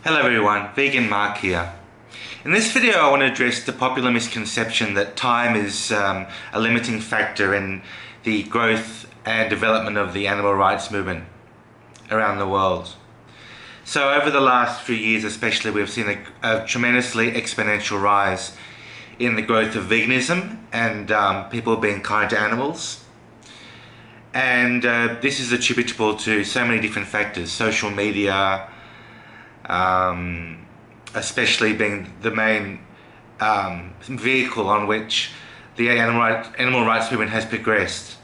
Hello everyone, Vegan Mark here. In this video I want to address the popular misconception that time is a limiting factor in the growth and development of the animal rights movement around the world. So over the last few years especially, we've seen a tremendously exponential rise in the growth of veganism and people being kind to animals. And this is attributable to so many different factors: social media, especially being the main vehicle on which the animal rights movement has progressed.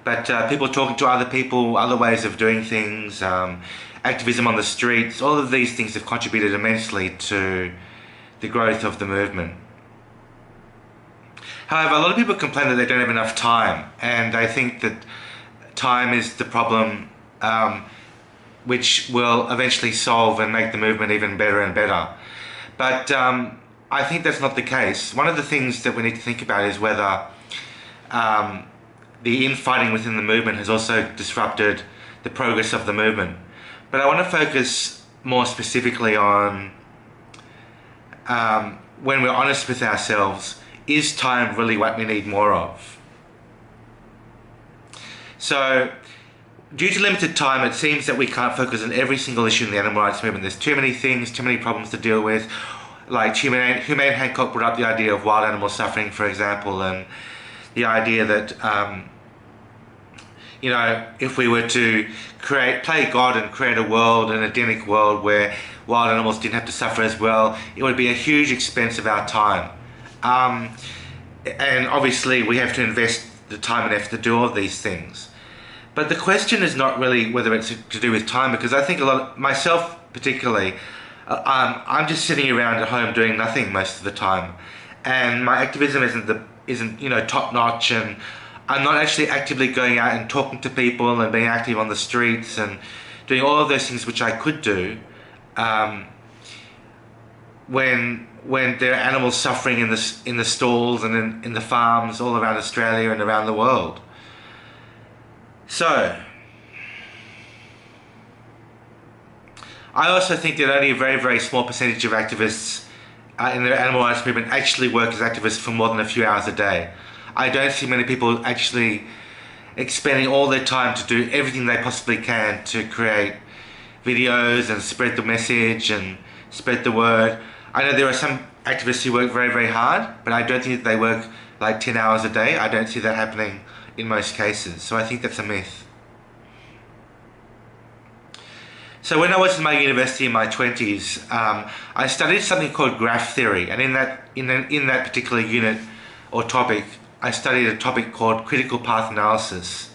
But people talking to other people, other ways of doing things, activism on the streets, all of these things have contributed immensely to the growth of the movement. However, a lot of people complain that they don't have enough time, and I think that time is the problem which will eventually solve and make the movement even better and better. But I think that's not the case. One of the things that we need to think about is whether the infighting within the movement has also disrupted the progress of the movement. But I want to focus more specifically on when we're honest with ourselves, is time really what we need more of? So, due to limited time, it seems that we can't focus on every single issue in the animal rights movement. There's too many things, too many problems to deal with. Like Humane Hancock brought up the idea of wild animal suffering, for example, and the idea that if we were to play God and create a world, an Edenic world where wild animals didn't have to suffer as well, it would be a huge expense of our time. And obviously we have to invest the time and effort to do all of these things. But the question is not really whether it's to do with time, because I think myself particularly, I'm just sitting around at home doing nothing most of the time, and my activism isn't top notch, and I'm not actually actively going out and talking to people and being active on the streets and doing all of those things which I could do when there are animals suffering in the stalls and in the farms all around Australia and around the world. So, I also think that only a very, very small percentage of activists in the animal rights movement actually work as activists for more than a few hours a day. I don't see many people actually expending all their time to do everything they possibly can to create videos and spread the message and spread the word. I know there are some activists who work very, very hard, but I don't think that they work like 10 hours a day. I don't see that happening in most cases, so I think that's a myth. So when I was in my university in my 20s, I studied something called graph theory, and in that particular unit or topic, I studied a topic called critical path analysis.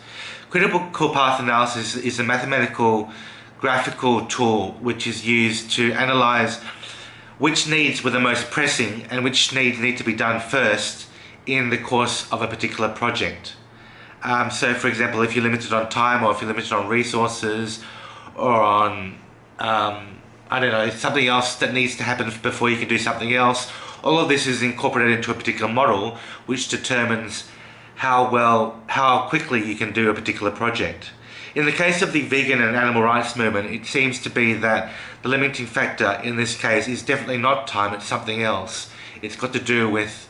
Critical path analysis is a mathematical graphical tool which is used to analyze which needs were the most pressing and which needs need to be done first in the course of a particular project. So for example, if you're limited on time, or if you're limited on resources, or on something else that needs to happen before you can do something else, all of this is incorporated into a particular model which determines how quickly you can do a particular project. In the case of the vegan and animal rights movement, it seems to be that the limiting factor in this case is definitely not time, it's something else. It's got to do with,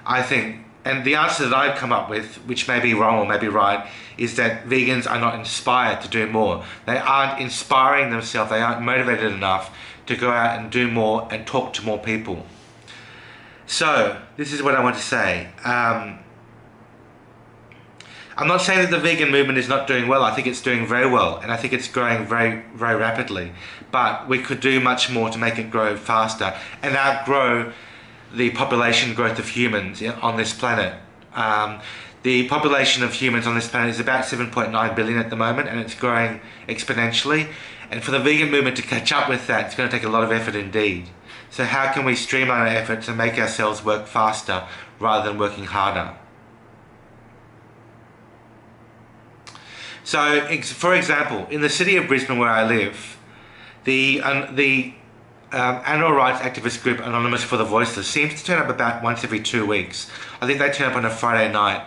I think, and the answer that I've come up with, which may be wrong or may be right, is that vegans are not inspired to do more. They aren't inspiring themselves, they aren't motivated enough to go out and do more and talk to more people. So, this is what I want to say. I'm not saying that the vegan movement is not doing well. I think it's doing very well, and I think it's growing very, very rapidly. But we could do much more to make it grow faster and outgrow the population growth of humans on this planet. The population of humans on this planet is about 7.9 billion at the moment, and it's growing exponentially. And for the vegan movement to catch up with that, it's going to take a lot of effort indeed. So how can we streamline our efforts and make ourselves work faster rather than working harder? So, for example, in the city of Brisbane where I live, the animal rights activist group Anonymous for the Voiceless seems to turn up about once every 2 weeks. I think they turn up on a Friday night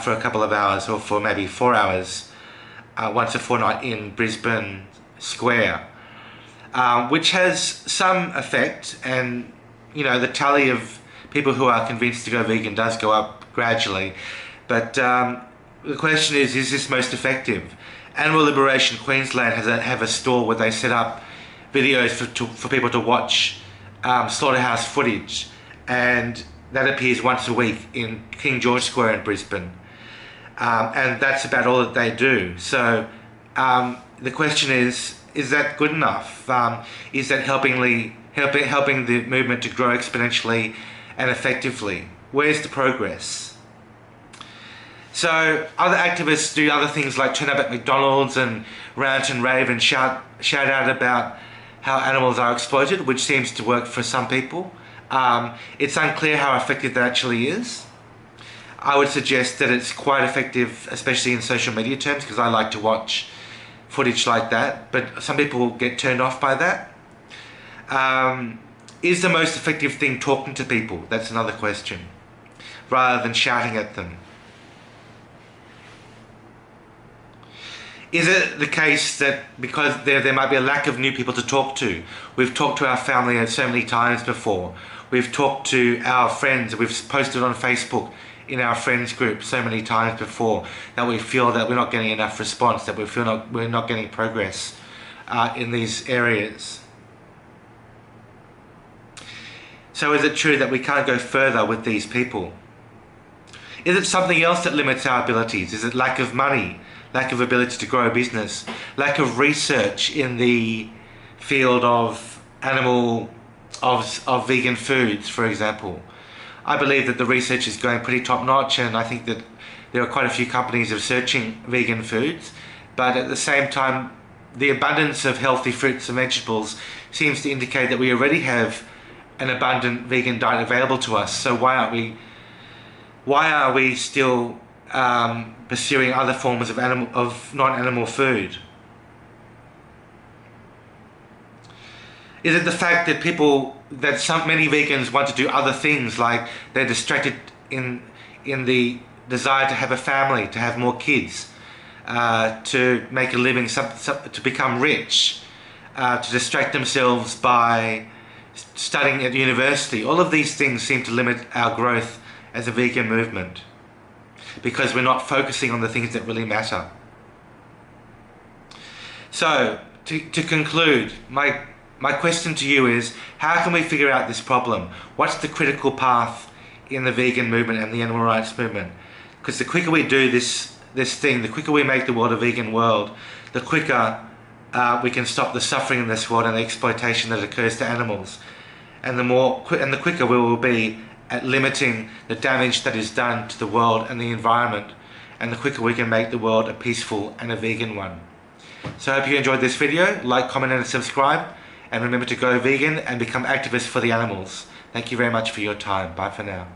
for a couple of hours, or for maybe 4 hours once a fortnight in Brisbane Square. which has some effect, and the tally of people who are convinced to go vegan does go up gradually. But the question is this most effective? Animal Liberation Queensland have a store where they set up videos for people to watch slaughterhouse footage, and that appears once a week in King George Square in Brisbane, and that's about all that they do. So the question is that good enough? Is that helping the movement to grow exponentially and effectively? Where's the progress? So other activists do other things like turn up at McDonald's and rant and rave and shout out about how animals are exploited, which seems to work for some people. It's unclear how effective that actually is. I would suggest that it's quite effective, especially in social media terms, because I like to watch footage like that, but some people get turned off by that. Is the most effective thing talking to people? That's another question, rather than shouting at them. Is it the case that because there might be a lack of new people to talk to? We've talked to our family so many times before. We've talked to our friends. We've posted on Facebook in our friends group so many times before that we feel that we're not getting enough response, that we're not getting progress in these areas. So is it true that we can't go further with these people? Is it something else that limits our abilities? Is it lack of money? Lack of ability to grow a business, lack of research in the field of vegan foods, for example? I believe that the research is going pretty top notch, and I think that there are quite a few companies researching vegan foods, but at the same time the abundance of healthy fruits and vegetables seems to indicate that we already have an abundant vegan diet available to us. So why are we still pursuing other forms of non-animal food? Is it the fact that many vegans want to do other things, like they're distracted in the desire to have a family, to have more kids, to make a living, to become rich, to distract themselves by studying at university? All of these things seem to limit our growth as a vegan movement, because we're not focusing on the things that really matter. So, to conclude, my question to you is, how can we figure out this problem? What's the critical path in the vegan movement and the animal rights movement? Because the quicker we do this thing, the quicker we make the world a vegan world, the quicker we can stop the suffering in this world and the exploitation that occurs to animals. And the quicker we will be at limiting the damage that is done to the world and the environment, and the quicker we can make the world a peaceful and a vegan one. So I hope you enjoyed this video. Like, comment and subscribe, and remember to go vegan and become activists for the animals. Thank you very much for your time. Bye for now.